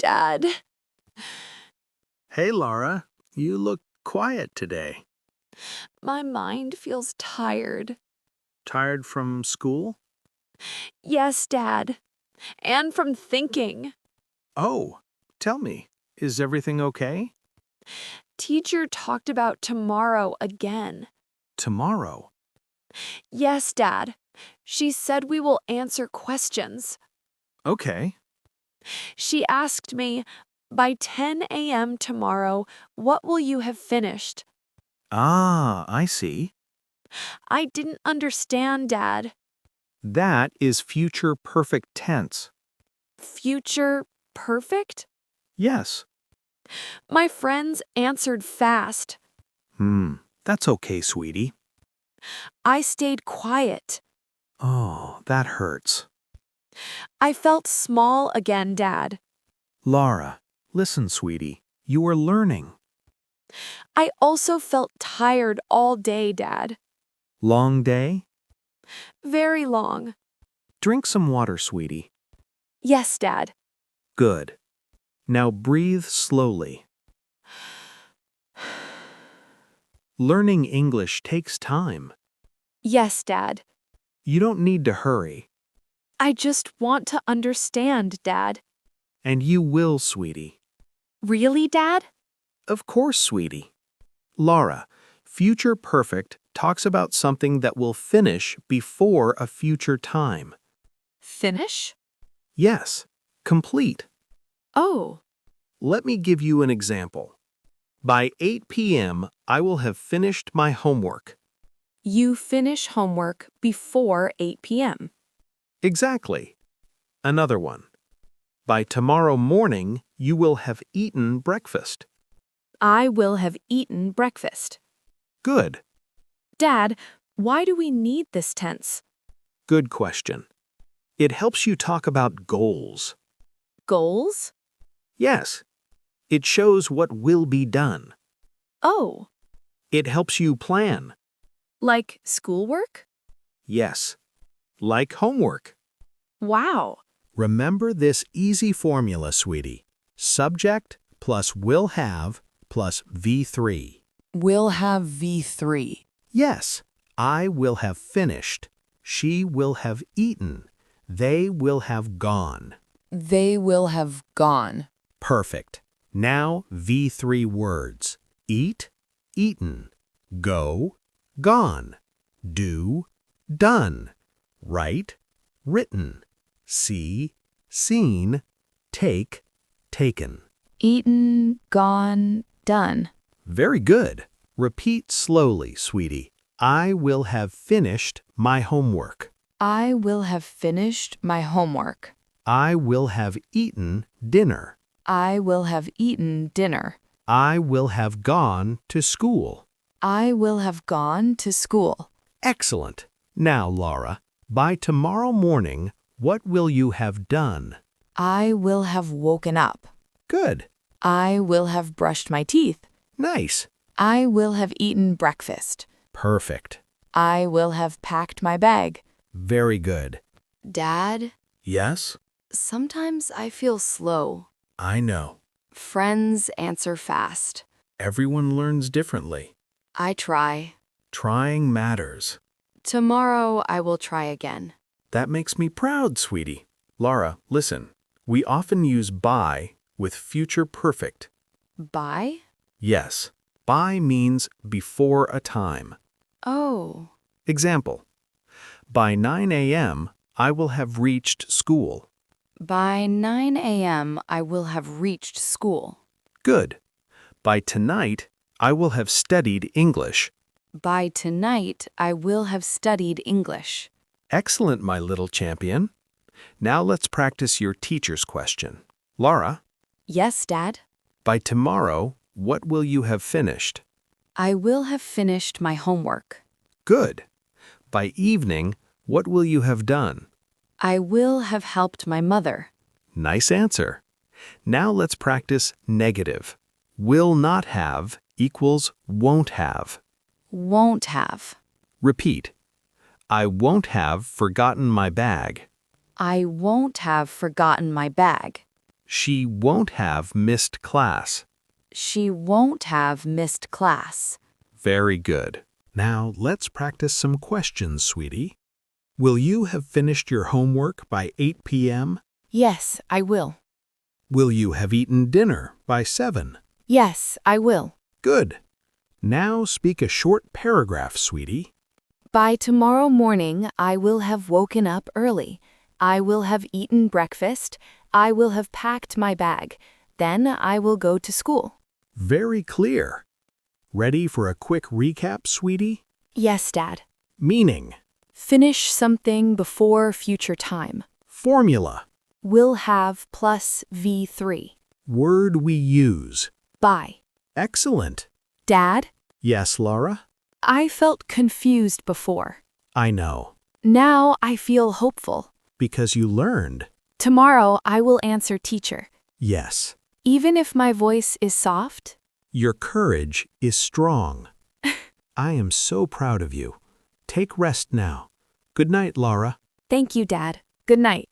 Dad. Hey, Laura, you look quiet today. My mind feels tired. Tired from school? Yes, Dad. And from thinking. Oh, tell me, is everything okay? Teacher talked about tomorrow again. Tomorrow? Yes, Dad. She said we will answer questions. Okay. She asked me, by 10 a.m. tomorrow, what will you have finished? Ah, I see. I didn't understand, Dad. That is future perfect tense. Future perfect? Yes. My friends answered fast. That's okay, sweetie. I stayed quiet. Oh, that hurts. I felt small again, Dad. Laura, listen, sweetie, you are learning. I also felt tired all day, Dad. Long day? Very long. Drink some water, sweetie. Yes, Dad. Good. Now breathe slowly. Learning English takes time. Yes, Dad. You don't need to hurry. I just want to understand, Dad. And you will, sweetie. Really, Dad? Of course, sweetie. Laura, future perfect talks about something that will finish before a future time. Finish? Yes, complete. Oh, Let me give you an example. By 8 p.m., I will have finished my homework. you finish homework before 8 p.m. Exactly. Another one. By tomorrow morning, you will have eaten breakfast. I will have eaten breakfast. Good. Dad, why do we need this tense? Good question. It helps you talk about goals. Goals? Yes. It shows what will be done. Oh, It helps you plan. like schoolwork? Yes. Like homework. Wow. Remember this easy formula, sweetie. Subject plus will have plus V3. Will have V3. Yes, I will have finished. She will have eaten. They will have gone. They will have gone. Perfect. Now V3 words. Eat, eaten. Go, gone. Do, done. Write, written. See, seen. Take, taken. Eaten, gone, done. Very good. Repeat slowly, sweetie. I will have finished my homework. I will have finished my homework. I will have eaten dinner. I will have eaten dinner. I will have gone to school. I will have gone to school. Excellent. Now, Laura, by tomorrow morning, what will you have done? I will have woken up. Good. I will have brushed my teeth. Nice. I will have eaten breakfast. Perfect. I will have packed my bag. Very good. Dad, Yes? sometimes I feel slow. I know. Friends answer fast. Everyone learns differently. I try. Trying matters. Tomorrow I will try again. That makes me proud, sweetie. Laura, listen. We often use by with future perfect. Bye? Yes. By means before a time. Oh, Example. By 9 a.m., I will have reached school. by 9 a.m. I will have reached school. Good. By tonight, I will have studied English. By tonight I will have studied English. Excellent, my little champion. Now let's practice your teacher's question. Laura, Yes, Dad. by tomorrow, what will you have finished? I will have finished my homework. Good. By evening, what will you have done? I will have helped my mother. Nice answer. Now let's practice negative. Will not have equals won't have. Won't have. Repeat. I won't have forgotten my bag. I won't have forgotten my bag. She won't have missed class. She won't have missed class. Very good. Now let's practice some questions, sweetie. Will you have finished your homework by 8 p.m.? Yes, I will. Will you have eaten dinner by 7? Yes, I will. Good. Now speak a short paragraph, sweetie. By tomorrow morning, I will have woken up early. I will have eaten breakfast. I will have packed my bag. Then I will go to school. Very clear. Ready for a quick recap, sweetie? Yes, Dad. Meaning. Finish something before future time. Formula. Will have plus V3. Word we use. By. Excellent. Dad, Yes, Laura? I felt confused before. I know. Now I feel hopeful. Because you learned. Tomorrow I will answer teacher. Yes. Even if my voice is soft? Your courage is strong. I am so proud of you. Take rest now. Good night, Laura. Thank you, Dad. Good night.